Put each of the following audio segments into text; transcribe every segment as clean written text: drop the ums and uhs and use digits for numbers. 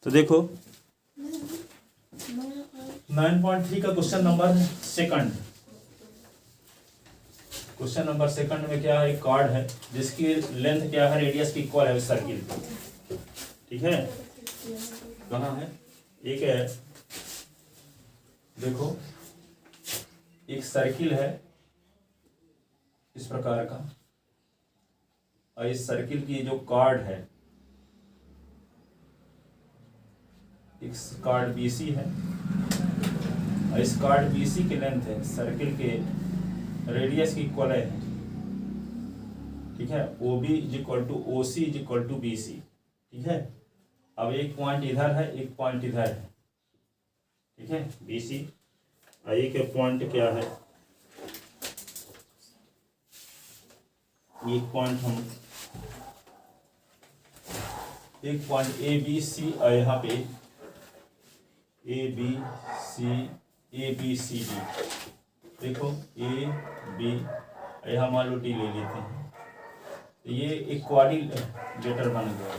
तो देखो 9.3 का question number second. Question number second में क्या है, एक कार्ड है जिसकी लेंथ क्या है, रेडियस की इक्वल है सर्किल। ठीक है, कहाँ है, एक है, देखो एक सर्किल है इस प्रकार का, और इस सर्किल की जो कार्ड है, इस कार्ड BC है, और इस कार्ड BC की लेंथ है सर्किल के रेडियस की इक्वल है। ठीक है, OB equal to OC equal to BC। ठीक है, अब एक पॉइंट इधर है, एक पॉइंट इधर है। ठीक है, BC, और एक पॉइंट क्या है, एक पॉइंट हम एक पॉइंट ABC, और यहाँ पे ABCD। देखो AB, यहाँ मान लो D ले लेते हैं, तो ये एक क्वाड्रिलेटरल बन गया।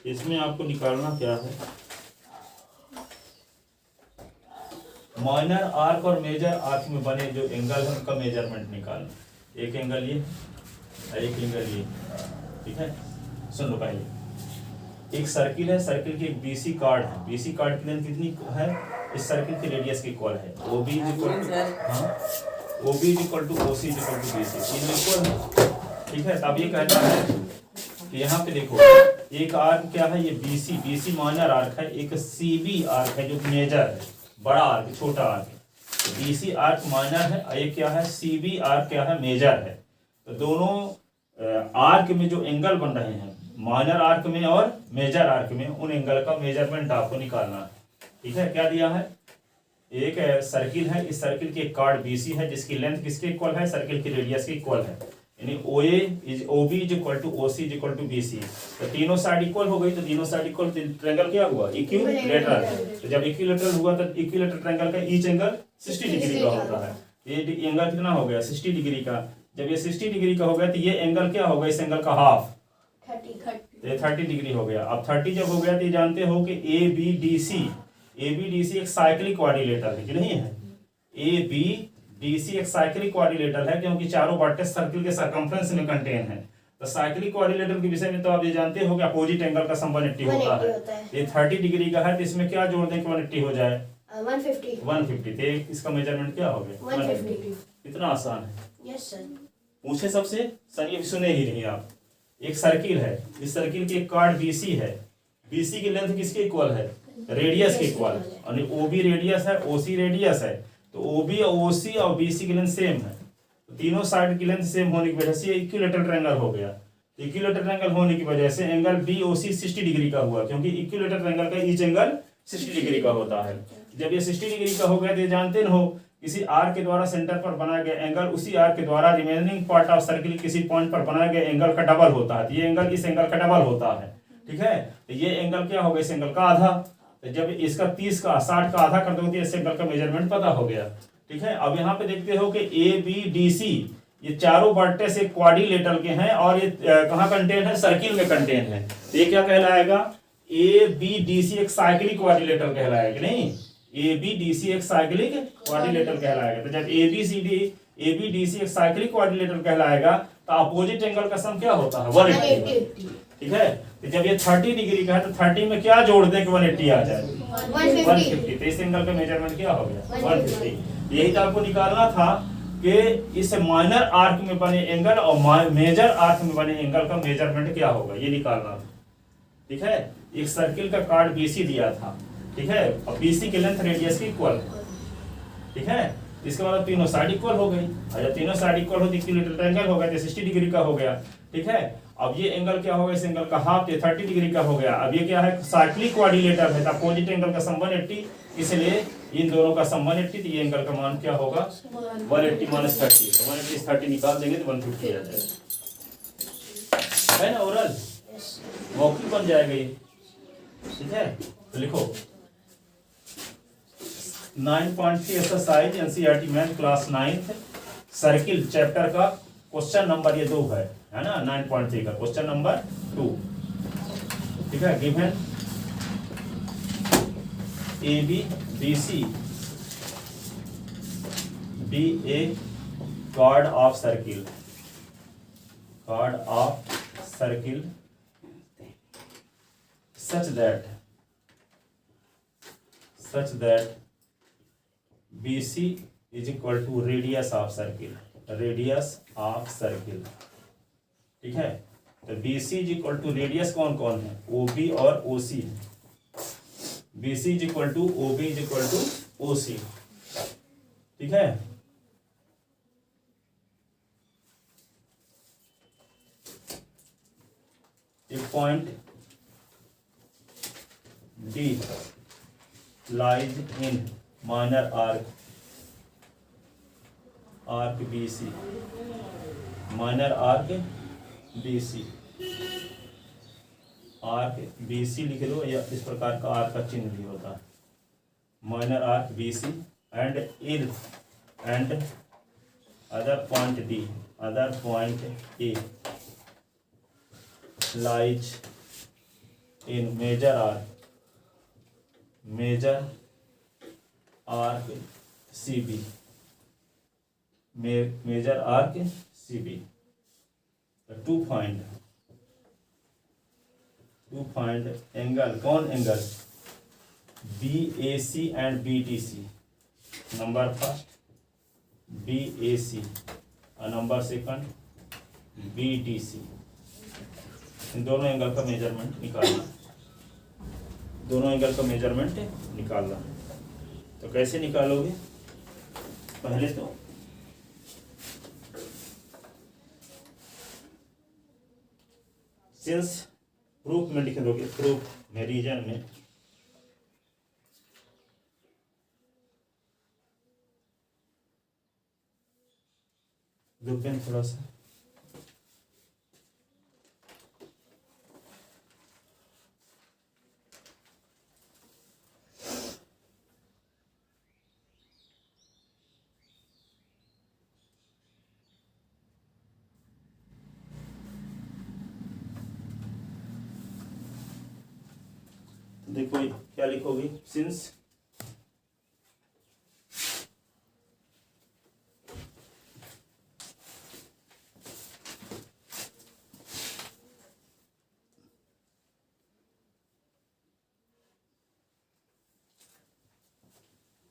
इसमें आपको निकालना क्या है, माइनर आर्क और मेजर आर्क में बने जो एंगल है उनका मेजरमेंट निकालना। एक एंगल ये और एक एंगल ये। ठीक है, सुन लो पहले, एक सर्किल है, सर्किल की एक BC कार्ड है, BC कार्ड की लेंथ कितनी है, इस सर्किल की रेडियस की इक्वल है। OB equal to OC equal to BC, तीनों इक्वल है। ठीक है, तब ये कहता है कि यहाँ पे देखो एक आर्क क्या है, ये BC माइनर आर्क है, एक CB आर्क है जो मेजर है, बड़ा आर्क छोटा आर्क है। तो BC आर्क माइनर है, और ये क्या है, CB आर्क क्या है, मेजर है। तो दोनों आर्क में जो एंगल बन रहे हैं, माइनर आर्क में और मेजर आर्क में, उन एंगल का मेजरमेंट आपको निकालना है। ठीक है, क्या दिया है, एक सर्किल है, इस सर्किल की एक कार्ड BC है जिसकी लेंथ किसके इक्वल है, सर्किल की रेडियस की इक्वल है, यानी OB equal to OC equal to BC। तो तीनों साइड इक्वल हो गई, तो तीनों साइड इक्वल, ट्रायंगल क्या हुआ, इक्विलेटरल। तो जब इक्विलेटरल हुआ तो इक्विलेटरल ट्रायंगल का ईच एंगल 60 डिग्री का होता है। ये एंगल कितना हो गया, 60 डिग्री का। जब ये 60 डिग्री का हो गया तो ये एंगल क्या होगा, इस एंगल का हाफ, 30 डिग्री हो गया। अब 30 जब हो गया तो ये जानते हो कि ABDC एक साइक्लिक क्वाड्रिलेटरल है कि नहीं है। ABDC एक साइक्लिक क्वाड्रिलेटरल है क्योंकि चारों वर्टेक्स सर्किल के सर्कम्फ्रेंस में कंटेन है। तो साइक्लिक क्वाड्रिलेटरल के विषय में तो आप ये जानते हो कि अपोजिट एंगल का सम 180 होता है। ये 30 डिग्री का है, तो इसमें क्या जोड़ दें कि 180 हो जाए, 150। तो इसका मेजरमेंट क्या हो गया, 150। इतना आसान है। Yes sir. पूछे सबसे सर, ये सुने ही नहीं आप। एक सर्किल है, इस सर्किल की एक कार्ड BC है, BC की लेंथ किसके इक्वल है, रेडियस के इक्वल है, और OB रेडियस है, OC रेडियस है। तो OB और OC और BC की लेंथ सेम है, तो तीनों साइड की लेंथ सेम होने की वजह से इक्विलेटरल ट्रायंगल हो गया। इक्विलेटरल ट्रायंगल होने की वजह से एंगल BOC 60 डिग्री का हुआ, क्योंकि इक्विलेटरल ट्रायंगल का ईच एंगल 60 डिग्री का होता है। जब ये 60 डिग्री का हो गया तो ये जानते न हो, किसी आर्क के द्वारा सेंटर पर बनाया गया एंगल उसी आर्क के द्वारा रिमेनिंग पार्ट ऑफ सर्किल किसी पॉइंट पर बनाया गया एंगल का डबल होता है। तो ये एंगल इस एंगल का डबल होता है। ठीक है, तो ये एंगल क्या होगा, इस एंगल का आधा। तो जब इसका 30 का 60 का आधा कर दो तो इस एंगल का मेजरमेंट पता हो गया। ठीक है, अब यहाँ पे देखते हो कि ABDC ये चारों वर्टेक्स एक क्वाड्रिलेटरल के हैं, और ये कहाँ कंटेन है, सर्किल में कंटेन है। तो ये क्या कहलाएगा, ABDC एक साइक्लिक क्वाड्रिलेटरल कहलाएगा, नहीं, ABDC एक साइक्लिक क्वाड्रिलेटरल कहलाएगा। तो जब ABDC एक साइक्लिक क्वाड्रिलेटरल कहलाएगा तो अपोजिट एंगल का सम क्या होता है, 180। ठीक है, तो जब ये 30 डिग्री का है तो 30 में क्या जोड़ दें कि 180 आ जाए, 150। तो इस एंगल का मेजरमेंट क्या हो गया, 150। यही तो आपको निकालना था कि इस माइनर आर्क में बने एंगल और मेजर आर्क में बने एंगल का मेजरमेंट क्या होगा, ये निकालना था। ठीक है, एक सर्किल का कार्ड BC दिया था। ठीक है, और BC की लेंथ रेडियस की इक्वल है। ठीक है, इसके बाद तीनों साइड इक्वल हो गई, और जब तीनों साइड इक्वल होती इक्विलेटरल ट्रायंगल हो गया तो 60 डिग्री का हो गया। ठीक है, अब ये एंगल क्या होगा, इस एंगल का हाफ, ये 30 डिग्री का हो गया। अब ये क्या है, साइक्लिक क्वाड्रिलेटरल है, तो अपोजिट एंगल का सम 180, इसलिए इन दोनों का सम 180। तो ये एंगल का मान क्या होगा, 180 - 30। तो 180 30 निकाल देंगे तो 150 आ जाएगा, है ना। वृत्त बन जाएगा ये, ठीक है। तो लिखो 9.3 exercise NCERT math class 9th circle chapter का क्वेश्चन नंबर ये 2 है ना, 9.3 का क्वेश्चन नंबर 2, ठीक है। Given A B B C B A chord of circle such that BC is equal to radius of circle, ठीक है। तो BC is equal to radius कौन कौन है, OB और OC है। BC is equal to OB is equal to OC, ठीक है। एक point D lies in minor arc BC, minor arc BC, arc BC लिख दो, या इस प्रकार का आर्क का चिन्ह भी होता है, minor arc BC and other point D, other point A lies in major arc CB, major arc CB। To find angle, कौन angle, BAC and BTC। Number first BAC और नंबर सेकंड BTC। इन दोनों angle का measurement निकालना, तो कैसे निकालोगे, पहले तो सिंस प्रूफ में लिख दोगे, प्रूफ में रीजन में दो पेन थोड़ा सा, देखो क्या लिखोगे, सिंस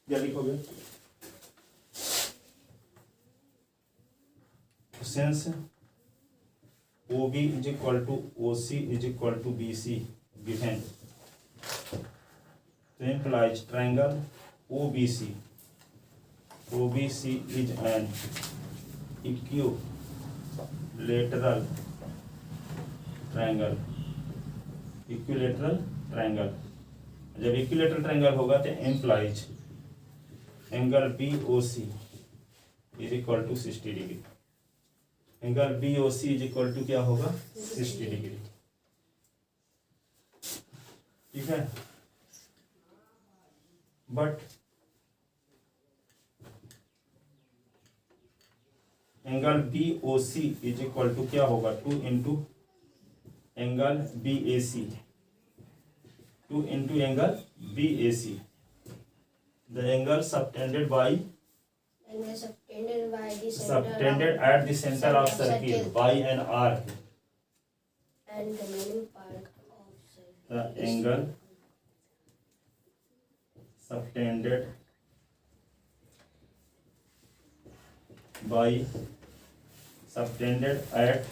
क्या लिखोगे, since OB is equal to OC is equal to BC given, तो implies triangle OBC is an equilateral triangle, जब इक्विलेटरल ट्रायंगल होगा तो implies angle BOC is equal to 60 degree, angle BOC is equal to क्या होगा, 60 degree, ठीक है। But angle BOC is equal to क्या होगा, 2 into angle BAC, 2 into angle BAC, the angle subtended at the center of circle by an arc, and the remaining part of the angle subtended at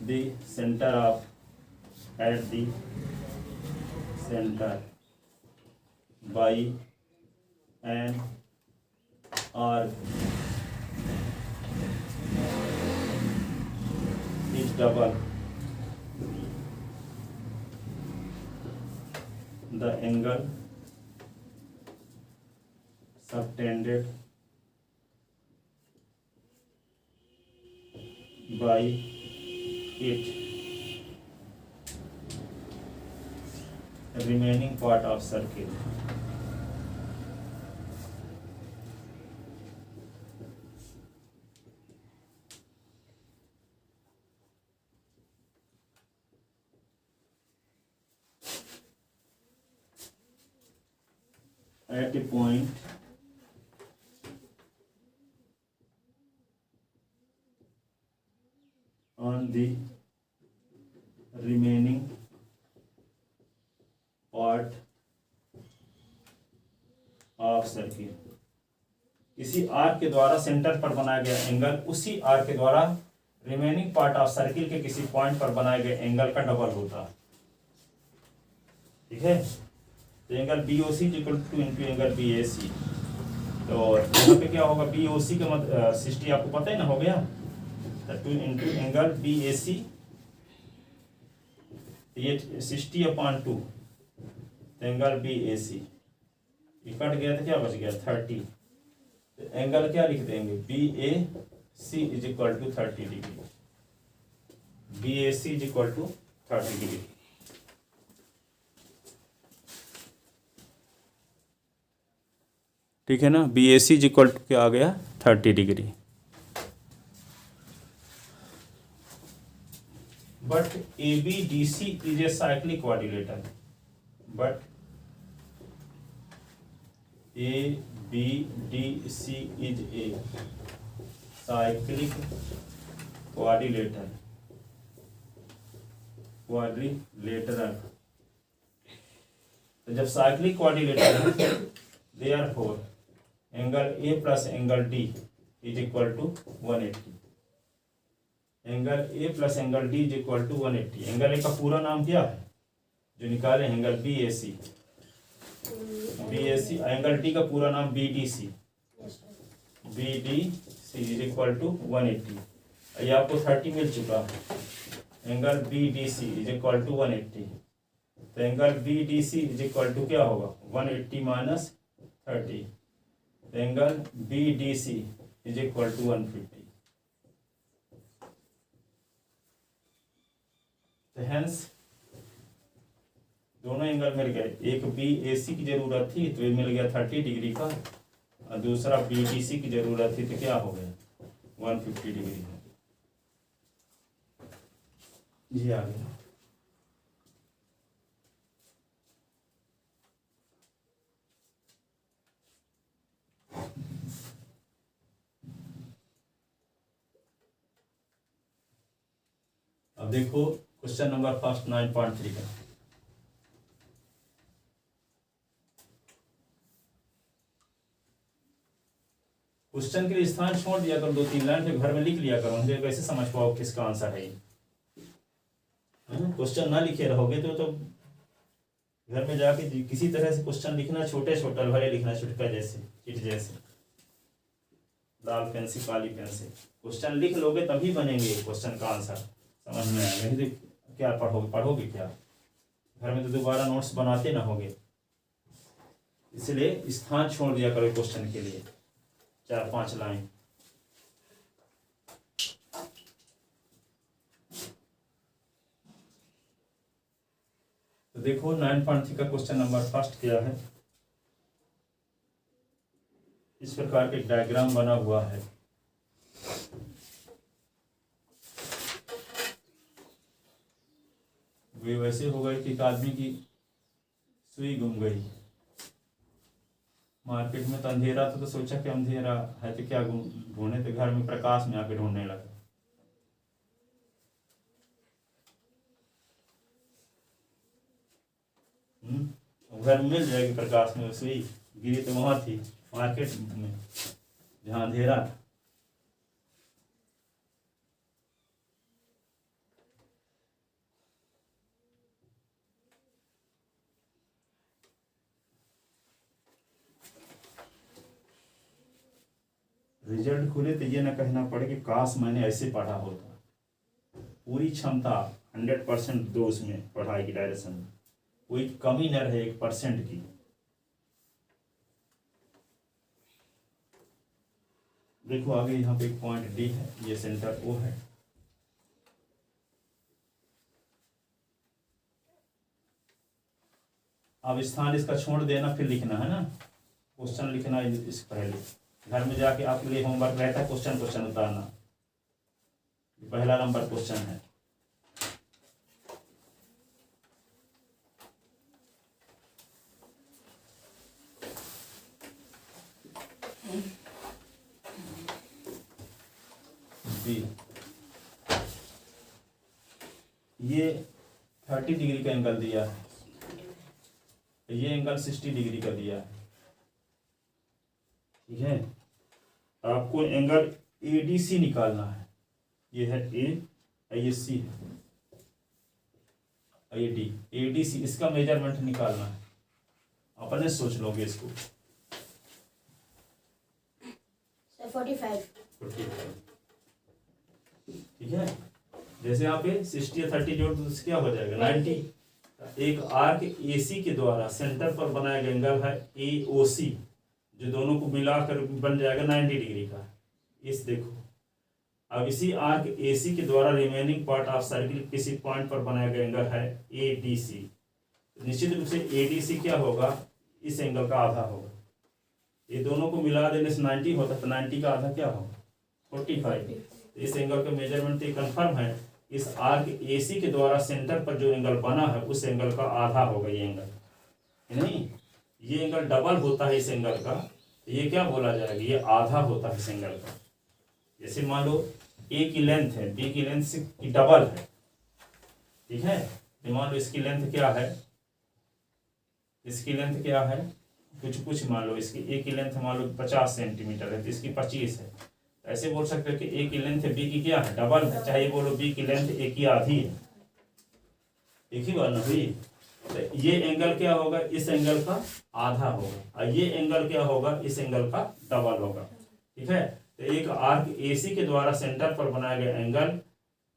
the center by an arc is double the angle subtended by it remaining part of circle. At a point on the remaining part of circle, किसी arc के द्वारा centre पर बनाया गया angle उसी arc के द्वारा remaining part of circle के किसी पॉइंट पर बनाए गए एंगल का डबल होता। ठीक है, तो angle B O C equal to into angle B A C. तो यहाँ पे क्या होगा, बी ओ सी का 60 आपको पता है ना, हो गया, तो 2 इंटू एंगल बी ए सी, ये 60/2, एंगल बी ए सी ये कट गया तो क्या बच गया 30। तो एंगल क्या लिख देंगे, B A C is equal to 30 degree, B A C is equal to 30 degree. ठीक है ना, B A C is equal to क्या आ गया 30 degree. But A B D C is a cyclic quadrilateral, but A B D C is a cyclic quadrilateral, तो जब cyclic quadrilateral है, therefore angle A plus angle D is equal to 180, angle A plus angle D is equal to 180। Angle A का पूरा नाम क्या है जो निकाले, angle B A C, angle D का पूरा नाम B D C, B D C is equal to 180। ये आपको 30 मिल चुका है, angle B D C is equal to 180। तो angle B D C is equal to क्या होगा 180 minus 30, angle B D C is equal to 150। तो hence दोनों एंगल मिल गए, एक बी ए सी की जरूरत थी तो ये मिल गया 30 डिग्री का, और दूसरा बी डी सी की जरूरत थी तो क्या हो गया 150 डिग्री। जी आ गया। अब देखो क्वेश्चन नंबर फर्स्ट 9.3 का। क्वेश्चन के लिए स्थान छोड़ दिया करो, 2-3 लाइन फिर घर में लिख लिया करो, मुझे कैसे समझ पाओ किसका आंसर है। क्वेश्चन ना लिखे रहोगे तो घर में जाके किसी तरह से क्वेश्चन लिखना, छोटे छोटे भले लिखना, चुटका जैसे, चिट जैसे, लाल पेन से काली पेन से क्वेश्चन लिख लोगे तभी बनेंगे क्वेश्चन का आंसर, समझ में आएगा। नहीं तो क्या पढ़ोगे क्या, घर में तो दोबारा नोट्स बनाते ना होगे। इसलिए स्थान छोड़ दिया करो क्वेश्चन के लिए, 4-5 लाइन। तो देखो 9.3 का क्वेश्चन नंबर फर्स्ट क्या है। इस प्रकार के डायग्राम बना हुआ है। वे वैसे हो गए कि एक आदमी की सुई गुम गई, मार्केट में तो अंधेरा था तो सोचा कि अंधेरा है तो क्या ढूंढे, तो घर में प्रकाश में आके ढूंढने लगा। घर में मिल जाएगी प्रकाश में, सुई गिरी तो वहां थी मार्केट में जहां अंधेरा था। रिजल्ट खुले तो ये ना कहना पड़े कि काश मैंने ऐसे पढ़ा होता। पूरी क्षमता 100% दो उसमें पढ़ाई की डायरेक्शन में, कोई कमी न रहे 1% की। देखो आगे यहाँ पे एक पॉइंट डी है, ये सेंटर ओ है। अब स्थान इसका छोड़ देना, फिर लिखना है ना, क्वेश्चन लिखना इस पहले। घर में जाके आपके लिए होमवर्क रहता है क्वेश्चन उतारना। पहला नंबर क्वेश्चन है। बी, ये 30 डिग्री का एंगल दिया है, ये एंगल 60 डिग्री का दिया है, ठीक है। आपको एंगल ADC निकालना है। ये है A, ये C है, ये D, ADC इसका मेजरमेंट निकालना है। अपने सोच लोगे इसको। 45। ठीक है, जैसे यहाँ पे 60 या 30 जोड़ तो क्या हो जाएगा 90। एक आर्क AC के द्वारा सेंटर पर बनाया गया एंगल है AOC, जो दोनों को मिलाकर बन जाएगा 90 डिग्री का। इस देखो, अब इसी आर्क AC के द्वारा रिमेनिंग पार्ट ऑफ सर्किल किसी पॉइंट पर बनाया गया एंगल है ADC। निश्चित रूप से ADC क्या होगा, इस एंगल का आधा होगा। ये दोनों को मिला देने से 90 होता, तो 90 का आधा क्या होगा 45। इस एंगल का मेजरमेंट कंफर्म है। इस आर्क AC के द्वारा सेंटर पर जो एंगल बना है उस एंगल का आधा होगा ये एंगल, नहीं ये एंगल डबल होता है इस एंगल का, ये क्या बोला जाएगा, ये आधा होता है इस एंगल का। जैसे मान लो A की लेंथ है, B की लेंथ से डबल है, ठीक है। तो मान लो इसकी लेंथ क्या है, इसकी लेंथ क्या है, कुछ मान लो इसकी A की लेंथ मान लो 50 सेंटीमीटर है, तो इसकी 25 है। ऐसे बोल सकते हैं कि A की लेंथ B की क्या है, डबल है। चाहे बोलो B की लेंथ A की आधी है, एक ही बात ना हुई। तो ये एंगल क्या होगा, इस एंगल का आधा होगा, और ये एंगल क्या होगा, इस एंगल का डबल होगा, ठीक है। तो एक आर्क AC के द्वारा सेंटर पर बनाया गया एंगल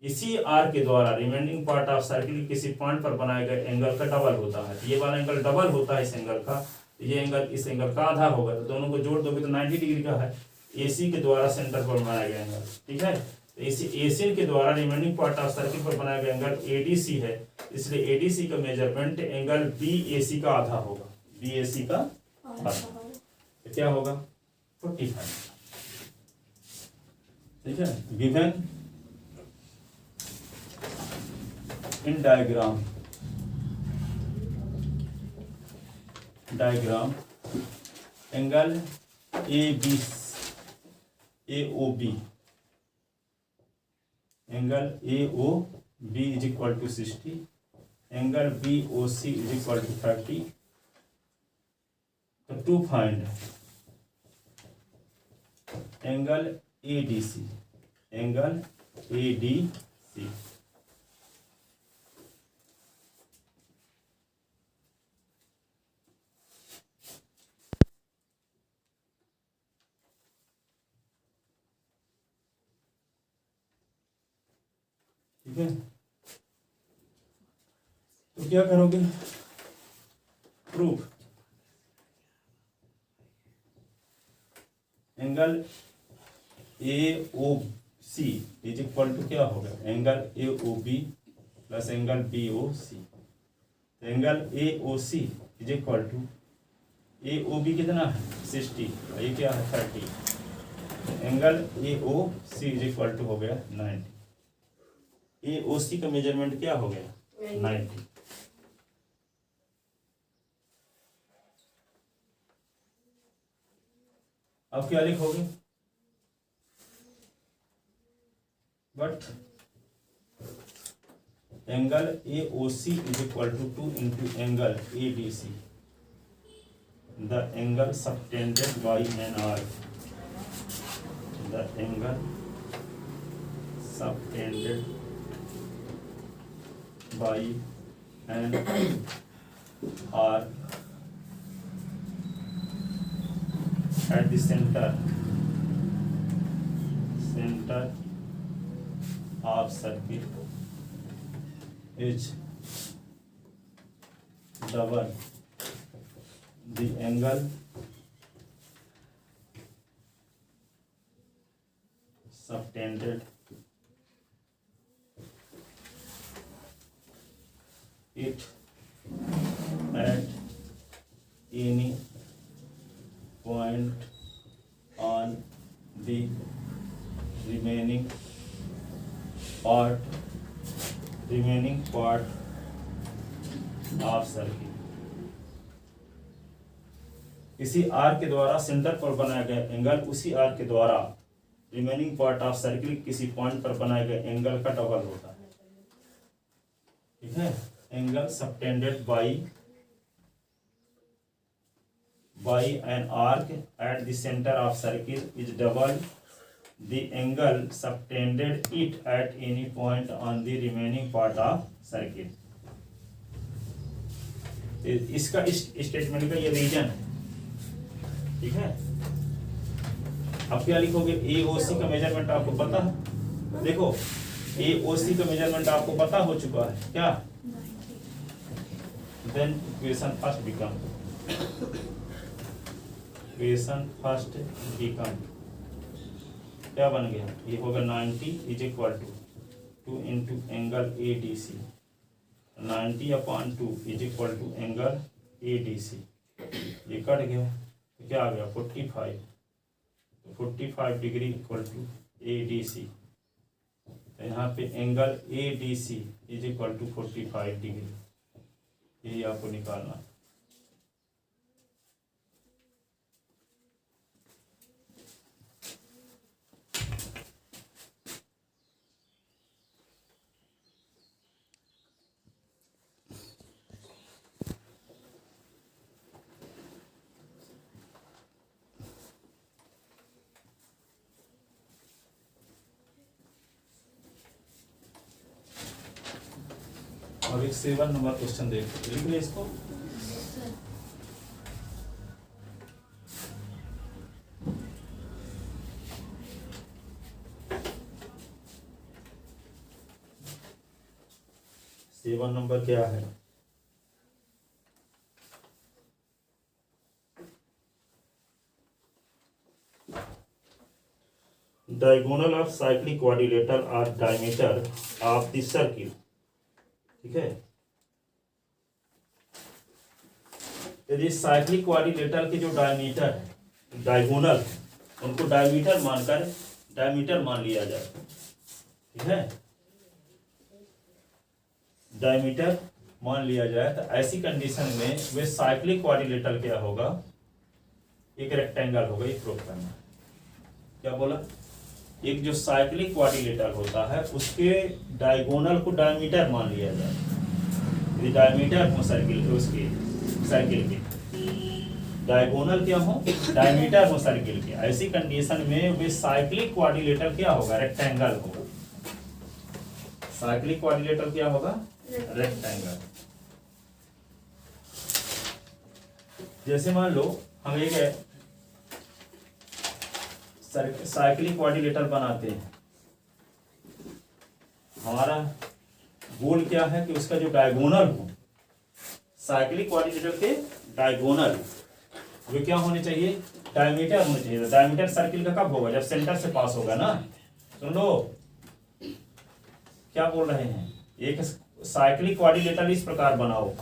इसी आर्क के द्वारा रिमेनिंग पार्ट ऑफ सर्किल किसी पॉइंट पर बनाए गए एंगल का डबल होता है। ये वाला एंगल डबल होता है इस एंगल का, ये एंगल इस एंगल का आधा होगा। तो दोनों को जोड़ दोगे तो 90 डिग्री का है। AC के द्वारा सेंटर पर बनाया गया एंगल, ठीक है। तो इसी AC के द्वारा रिमेनिंग पार्ट ऑफ सर्किल पर बनाया गया एंगल ADC है, इसलिए ADC का मेजरमेंट एंगल BAC का आधा होगा, BAC का आधा। तो क्या होगा 45, ठीक है। Given in diagram angle AOB angle AOB is equal to 60, angle BOC is equal to 30। तो to find angle ADC, angle ADC। ठीक है, तो क्या करोगे, proof angle AOC is equal to क्या होगा, angle AOB plus angle BOC। Angle AOC is equal to AOB कितना है 60, ये क्या है 30। Angle AOC is equal to हो गया 90। AOC का मेजरमेंट क्या हो गया 90। अब क्या लिखोगे, but angle AOC is equal to 2 into angle ADC, the angle subtended by an arc, द एंगल सबटेंडेड by an arc at the center of circle is double the angle subtended it at part of circle। किसी arc के द्वारा centre पर बनाया गया angle उसी arc के द्वारा रिमेनिंग पार्ट ऑफ सर्किल किसी पॉइंट पर बनाए गए एंगल का डबल होता है। ठीक है, एंगल सबटेंडेड by an arc at the center of circle is double the angle subtended it at any point on the remaining part of circle। इसका इस स्टेटमेंट का ये रीजन है। ठीक है, अब क्या लिखोगे, ए ओ सी का मेजरमेंट आपको पता है। देखो ए ओ सी का मेजरमेंट आपको पता हो चुका है क्या, देन इक्वेशन फर्स्ट बिकम क्या बन गया, ये होगा 90 is equal to 2 into angle A D C, 90/2 is equal to angle A D C. ये कट गया तो क्या आ गया 45, तो 45 degree equal to A D C. तो यहाँ पे angle A D C is equal to 45 degree, यही आपको निकालना। और एक 7 नंबर क्वेश्चन देखो, लिख ले इसको। सेवन नंबर क्या है, डायगोनल ऑफ साइक्लिक क्वाड्रिलेटरल और डायमीटर ऑफ द सर्किल। ठीक है, यदि साइक्लिक क्वाड्रिलेटरल के जो डायमीटर है डायगोनल, उनको डायमीटर मान लिया जाए। ठीक है, डायमीटर मान लिया जाए तो ऐसी कंडीशन में वे साइक्लिक क्वाड्रिलेटरल क्या होगा, एक रेक्टेंगल होगा। ये प्रूव करना। क्या बोला, एक जो साइक्लिक क्वाड्रिलेटरल होता है उसके डायगोनल को डायमीटर मान लिया जाए। यदि डायमीटर हो सर्किल के डायगोनल क्या हो, डायमीटर हो सर्किल के, ऐसी कंडीशन में वे साइक्लिक क्वाड्रिलेटरल क्या होगा, रेक्टेंगल होगा। साइक्लिक क्वाड्रिलेटरल क्या होगा, रेक्टेंगल। जैसे मान लो हम एक साइक्लिक क्वाड्रिलेटरल बनाते हैं, हमारा गोल क्या है कि उसका जो डायगोनल हो, साइक्लिक क्वाड्रिलेटरल के डायगोनल वे क्या होने चाहिए, डायमीटर होने चाहिए। डायमीटर सर्किल का कब होगा, जब सेंटर से पास होगा ना। सुन लो क्या बोल रहे हैं, एक साइक्लिक क्वाड्रिलेटरल इस प्रकार बनाओ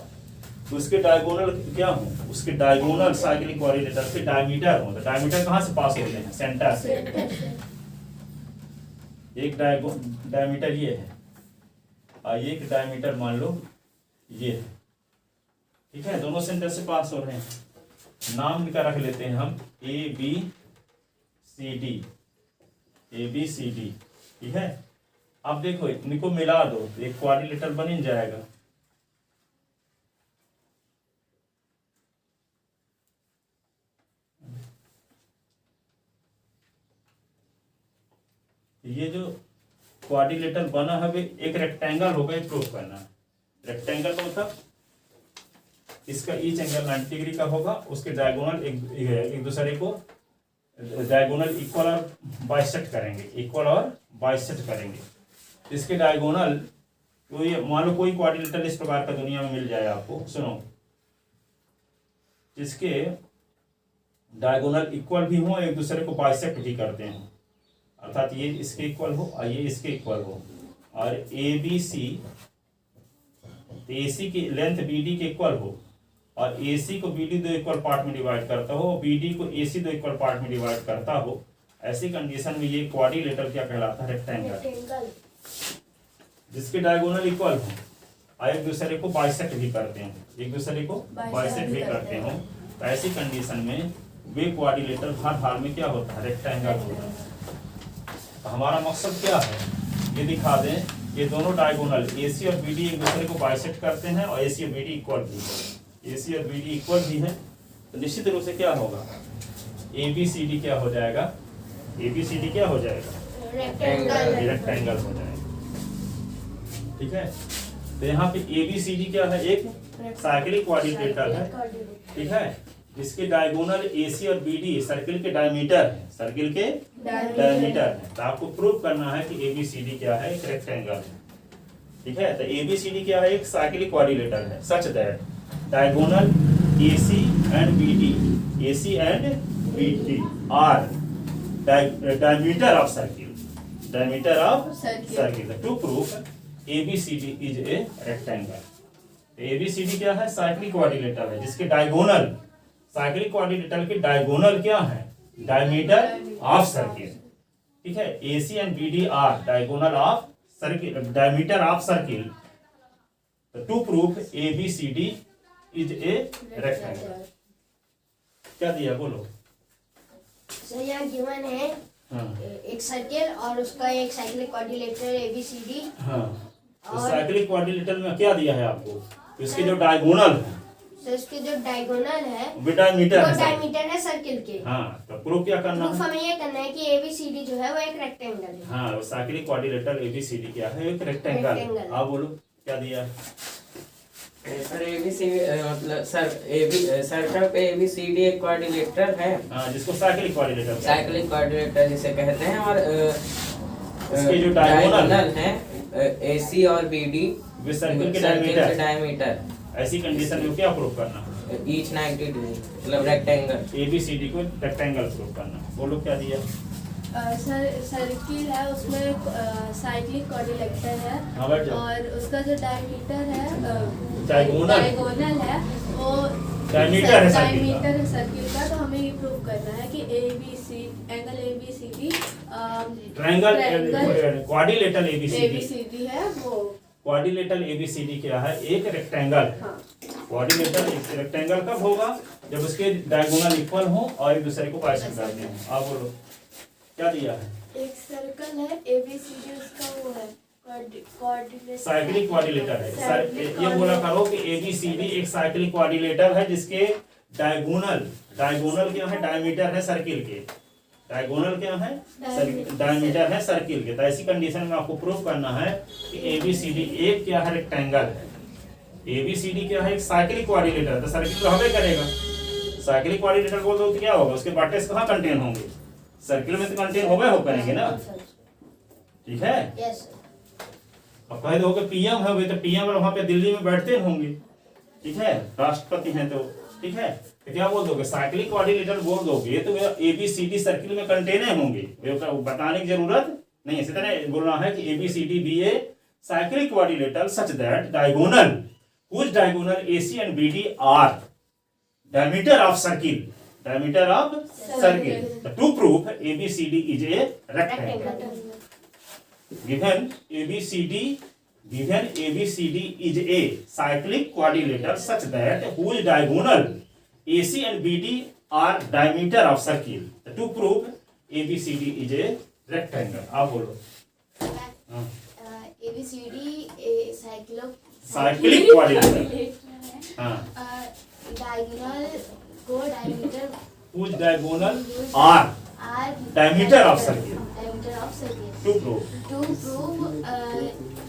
तो उसके डायगोनल क्या हो, उसके डायगोनल साइक्लिक क्वाड्रिलेटरल के डायमीटर हो। तो डायमीटर कहाँ से पास होते हैं, सेंटर से। एक डायमीटर ये है और एक डायमीटर मान लो ये है। ठीक है, दोनों सेंटर से पास हो रहे हैं। नाम इनका रख लेते हैं हम ए बी सी डी। ठीक है, अब देखो इनको मिला दो तो एक क्वाड्रिलेटरल बन जाएगा। ये जो क्वाड्रिलेटरल बना है एक रेक्टेंगल होगा, ये प्रूव करना है। रेक्टेंगल का मतलब इसका ईच एंगल 90 डिग्री का होगा, उसके डायगोनल एक दूसरे को डायगोनल इक्वल और बाइसेक्ट करेंगे, इसके डायगोनल तो ये मान लो कोई क्वाड्रिलेटरल इस प्रकार का दुनिया में मिल जाए आपको, सुनो, जिसके डायगोनल इक्वल भी हो, एक दूसरे को बाइसेक्ट भी करते हैं, अर्थात ये इसके इक्वल हो और ये इसके इक्वल हो। और ए बी सी, ए सी की लेंथ बी डी के इक्वल हो और ए सी को बी डी दो इक्वल पार्ट में डिवाइड करता हो, बी डी को ए सी दो इक्वल पार्ट में डिवाइड करता हो, ऐसी कंडीशन में ये क्वाड्रिलेटरल क्या कहलाता है, रेक्टेंगल। जिसके डायगोनल इक्वल हो और एक दूसरे को बाइसेक्ट भी करते हो, एक दूसरे को बाइसेक्ट भी करते हो, तो ऐसी कंडीशन में वे क्वाड्रिलेटरल हर हाल में क्या होता है, रेक्टेंगल होता है। तो हमारा मकसद क्या है, ये दिखा दें ये दोनों डायगोनल AC और BD एक दूसरे को बाइसेक्ट करते हैं और AC और BD इक्वल भी है, AC और BD इक्वल भी है, तो निश्चित रूप से क्या होगा, ABCD क्या हो जाएगा, ABCD क्या हो जाएगा, रेक्टेंगल हो जाएगा। ठीक है, तो यहाँ पे ABCD क्या है, एक साइक्लिक क्वाड्रिलेटरल है। ठीक है, जिसके डायगोनल AC और BD सर्किल के डायमीटर है, सर्किल के डायमीटर है। तो आपको प्रूव करना है कि ABCD क्या है, एक रेक्टेंगल है। ठीक है, तो ABCD क्या है, एक साइक्लिक क्वाड्रिलेटरल है such that diagonal AC and BD are diameter of circle to prove ABCD is a rectangle। ABCD क्या है, साइक्लिक क्वाड्रिलेटरल है, जिसके डायगोनल, साइक्लिक क्वाड्रिलेटरल के डायगोनल क्या है, डायमीटर ऑफ सर्किल। ठीक है, AC and BD are diagonal of circle, diameter of circle, to prove ABCD is a rectangle. क्या दिया बोलो। सर यहाँ गिवन है एक सर्किल और उसका एक साइक्लिक क्वाड्रिलेटरल ABCD। हाँ, तो साइक्लिक क्वाड्रिलेटरल में क्या दिया है आपको, इसके जो डायगोनल है, तो इसके जो डायगोनल है वो डायमीटर है सर्किल के। हाँ, तो प्रूफ क्या करना प्रूफ है, हमें ये करना है कि ABCD जो है वो एक रेक्टेंगल है। हाँ, वो साइक्लिक क्वाड्रिलेटरल ABCD क्या है, एक रेक्टेंगल। आप बोलो क्या दिया। सर ABCD मतलब सर्कल पे ABCD एक क्वाड्रिलेटरल है, हाँ, जिसको साइक्लिक क्वाड्रिलेटरल जिसे कहते हैं, और इसके जो डायगोनल है AC और BD वे सर्किल के डायमीटर। ऐसी कंडीशन में क्या प्रूफ करना, ईच 90 डिग्री, मतलब रेक्टेंगल। ABCD को रेक्टेंगल प्रूफ करना। बोलो क्या दिया। सर सर्किल है, उसमें साइक्लिक क्वाड्रिलेटरल है, हाँ, बैठ जाओ। और उसका जो डायमीटर है, डायगोनल है वो डायमीटर है सर्किल का। तो हमें ये प्रूव करना है कि angle ABCD triangle quadrilateral ABCD है, वो क्वाड्रिलेटरल ABCD क्या है, एक रेक्टेंगल है। हाँ। क्वाड्रिलेटरल एक रेक्टेंगल कब होगा, जब उसके डायगोनल इक्वल हो और एक दूसरे को बाइसेक्ट करते हो। आप बोलो क्या दिया है। एक सर्कल है ABCD, उसका वो है साइक्लिक क्वाड्रिलेटर है। ये बोला करो कि ABCD एक साइक्लिक क्वाड्रिलेटर है, जिसके डायगोनल क्या है, डायमीटर है सर्किल के, डायगोनल क्या है, डायमीटर है सर्किल के। तो ऐसी कंडीशन में आपको प्रूफ करना है कि ABCD एक क्या है, रेक्टेंगल है। ABCD क्या है, एक साइक्लिक क्वाड्रिलेटर, तो सर्किल तो हमें करेगा। साइक्लिक क्वाड्रिलेटर बोल दो तो क्या होगा, उसके वर्टेक्स कहाँ कंटेन होंगे, सर्किल में तो कंटेन हो करेंगे ना। ठीक है, यस। अब कह दो कि PM है, वे तो PM वहां पे दिल्ली में बैठते होंगे। ठीक है, राष्ट्रपति हैं तो ठीक है, तो क्या बोल दोगे, साइक्लिक क्वाड्रिलेटरल बोल दोगे तो ABCD सर्किल में कंटेने होंगे, वे बताने की जरूरत नहीं है। इसी तरह बोलना है कि ABCD be a cyclic quadrilateral such that diagonal whose diagonal AC and BD are diameter of circle, to prove ABCD is a rectangle। Given ABCD is a cyclic quadrilateral such that whose diagonal AC and BD are diameter of circle, to prove ABCD is a rectangle। आप बोलो। ABCD cyclic quadrilateral. हाँ, diagonal को diameter whose diagonal are diameter of circle, to prove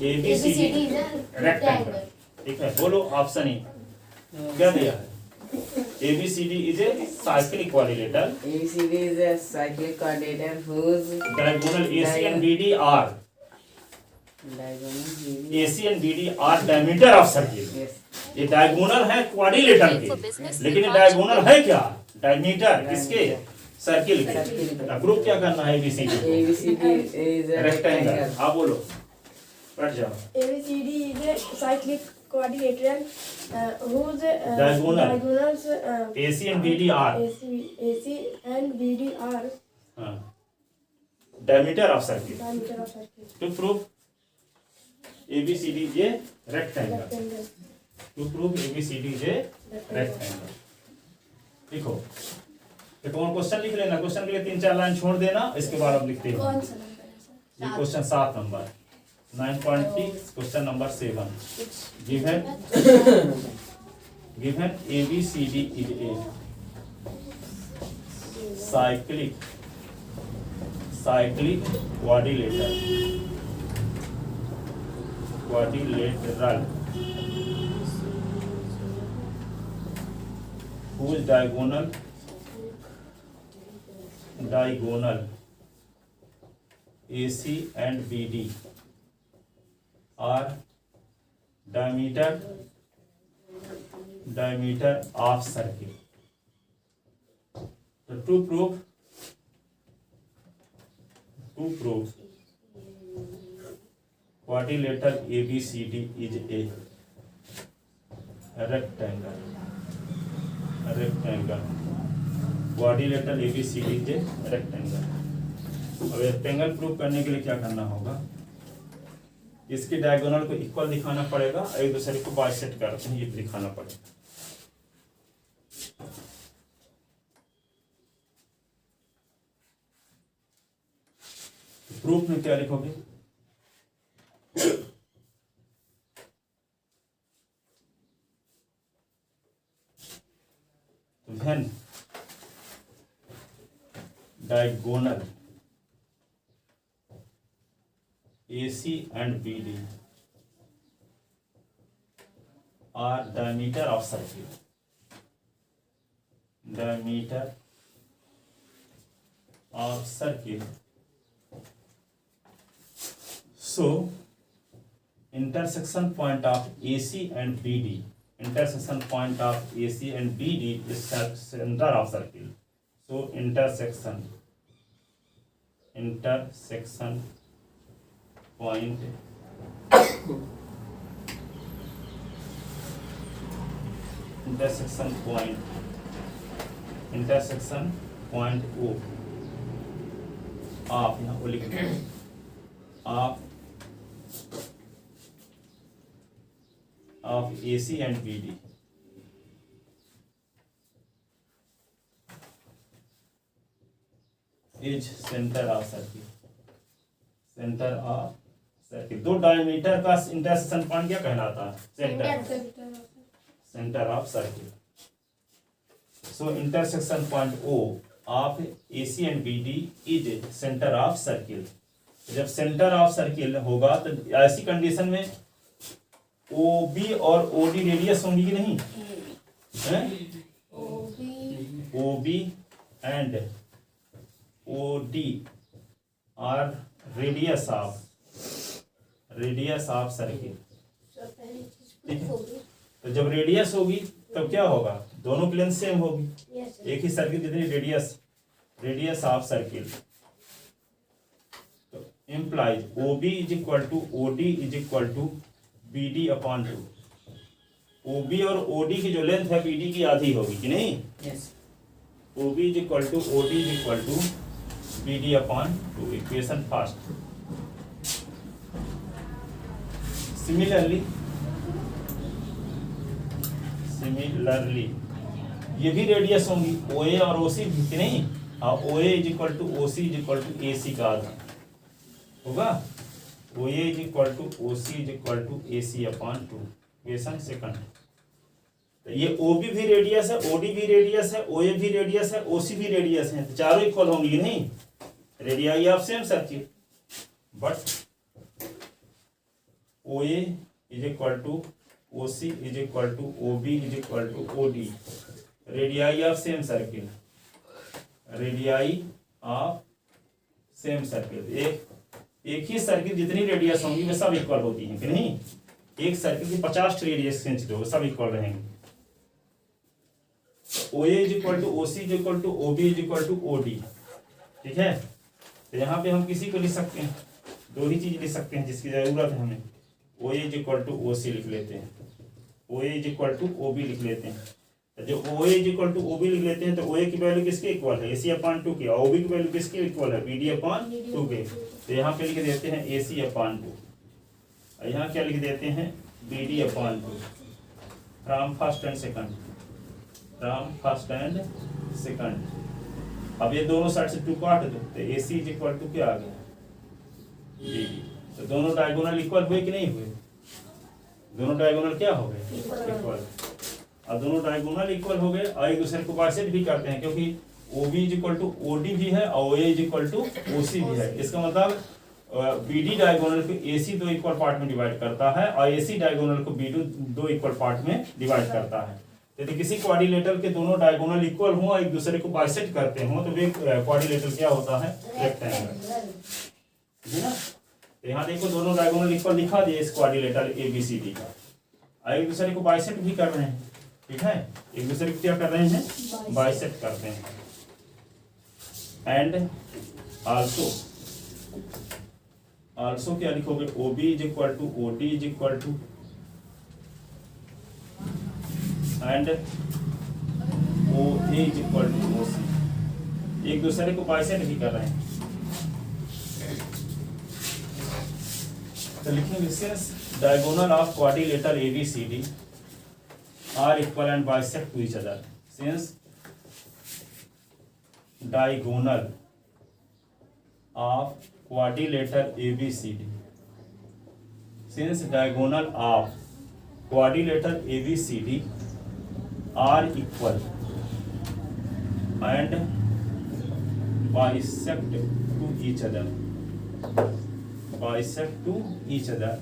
ABCD is a rectangle। ठीक है, बोलो option E क्या दिया है। ABCD is a cyclic quadrilateral, ABCD is a cyclic quadrilateral whose diagonal AC and BD are diameter of circle। yes ये diagonal है quadrilateral के, लेकिन डायगोनल है क्या, डायमीटर किसके, सर्किल के। ग्रुप क्या करना है, ABCD is a रेक्टेंगल। आप बोलो, बैठ जाओ। ABCD is a cyclic quadrilateral whose diagonals AC and BD are AC and BD are diameter of circle, diameter of circle। to prove ABCD is a rectangle. To prove ABCD is a rectangle. लिखो, एक और question लिख लेना, question के लिए 3-4 line छोड़ देना, इसके बाद अब लिखते हैं। कौन सा नंबर है सर? ये question 7 number 9.3 question number 7 given ABCD is a cyclic quadrilateral whose diagonal AC and BD are diameter of circle. So to prove quadrilateral ABCD is a rectangle. Quadrilateral ABCD is a rectangle. अब rectangle prove करने के लिए क्या करना होगा, इसके diagonal को equal दिखाना पड़ेगा, एक दूसरे को बाइसेक्ट करते हैं ये दिखाना पड़ेगा। प्रूफ में क्या लिखोगे, when diagonal AC and BD are diameter of circle. So intersection point of AC and BD. Intersection point of AC and BD is center of circle. So intersection point O आप यहाँ O लिख दो, आप of AC and BD is center of circle. दो diameter का intersection point क्या कहलाता है, centre of circle. So intersection point O of AC and BD is centre of circle. जब सेंटर ऑफ सर्किल होगा तो ऐसी कंडीशन में OB और OD रेडियस होंगी कि नहीं, OB and OD are radius of circle. ठीक है, तो जब रेडियस होगी तब क्या होगा, दोनों की लेंथ सेम होगी, एक ही सर्किल जितनी रेडियस ऑफ सर्किल. तो implies OB is equal to OD is equal to BD upon 2. OB और OD की जो लेंथ है BD की आधी होगी कि नहीं. Yes. OB is equal to OD is equal to BD upon 2. Equation first. Similarly ये भी रेडियस होंगी OA और OC भी कि नहीं. हाँ, OA is equal to OC is equal to AC का आधा होगा. OA is equal to OC is equal to AC upon 2. Equation second. तो ये OB भी रेडियस है, OD भी रेडियस है, OA भी रेडियस है, OC भी रेडियस है, तो चारों इक्वल होंगी नहीं, radii of same circle. But OA is equal to OC is equal to OB is equal to OD, radii of same circle. Radii of same circle. एक ही सर्किल जितनी रेडियस होंगी वे सब इक्वल होती हैं कि नहीं. एक सर्किल की 50 रेडियस खींच दो, सब इक्वल रहेंगे. OA is equal to OC is equal to OB is equal to OD. ठीक है, तो यहाँ पे हम किसी को लिख सकते हैं, दो ही चीज लिख सकते हैं जिसकी जरूरत है हमें. OA is equal to OC लिख लेते हैं, OA is equal to OB लिख लेते हैं. तो जो OA is equal to OB लिख लेते हैं तो OA की वैल्यू किसके इक्वल है, AC अपॉन 2 के. OB की वैल्यू किसके इक्वल है, BD अपॉन 2 के. तो यहाँ पे लिख देते हैं AC अपॉन 2. यहाँ क्या लिख देते हैं, BD upon 2 from first and second. अब ये दोनों साइड से 2 काट दो तो AC इज इक्वल टू क्या आ गया, BD। तो दोनों डायगोनल इक्वल हुए कि नहीं हुए, दोनों डायगोनल क्या हो गए, इक्वल। अब दोनों डायगोनल इक्वल हो गए और एक दूसरे को बाइसेक्ट भी करते हैं, क्योंकि OB is equal to OD भी है और OA is equal to OC भी है। इसका मतलब BD डायगोनल को AC 2 इक्वल पार्ट में डिवाइड करता है और AC डायगोनल को BD 2 इक्वल पार्ट में डिवाइड करता है। यदि किसी क्वाड्रिलेटरल के दोनों डायगोनल इक्वल हों और एक दूसरे को बाइसेक्ट करते हों तो वे क्वाड्रिलेटरल क्या होता है, रेक्टेंगल, है ना। तो यहाँ देखो दोनों डायगोनल इक्वल दिखा दिए इस क्वाड्रिलेटरल ABCD का, और एक दूसरे को बाइसेक्ट भी कर रहे हैं, ठीक है, एक दूसरे को क्या कर रहे हैं, बाइसेक्ट करते हैं। एंड आल्सो क्या लिखोगे, OB is equal to OD is equal to and OA is equal to OC, एक दूसरे को बाइसेक्ट भी कर रहे हैं। तो लिखेंगे since diagonal of quadrilateral ABCD are equal and bisect to each other, since diagonal of quadrilateral ABCD, since diagonal of quadrilateral ABCD are equal and bisect to each other,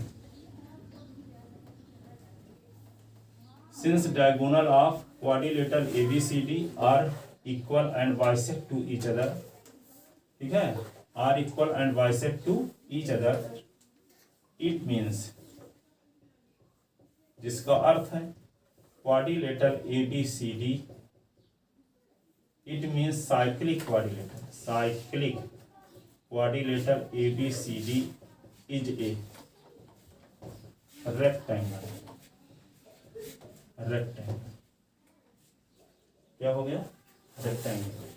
since diagonal of quadrilateral ABCD are equal and bisect to each other, ठीक है, are equal and bisect to each other, it means, जिसका अर्थ है quadrilateral ABCD, it means cyclic quadrilateral ABCD is a rectangle, क्या हो गया, rectangle.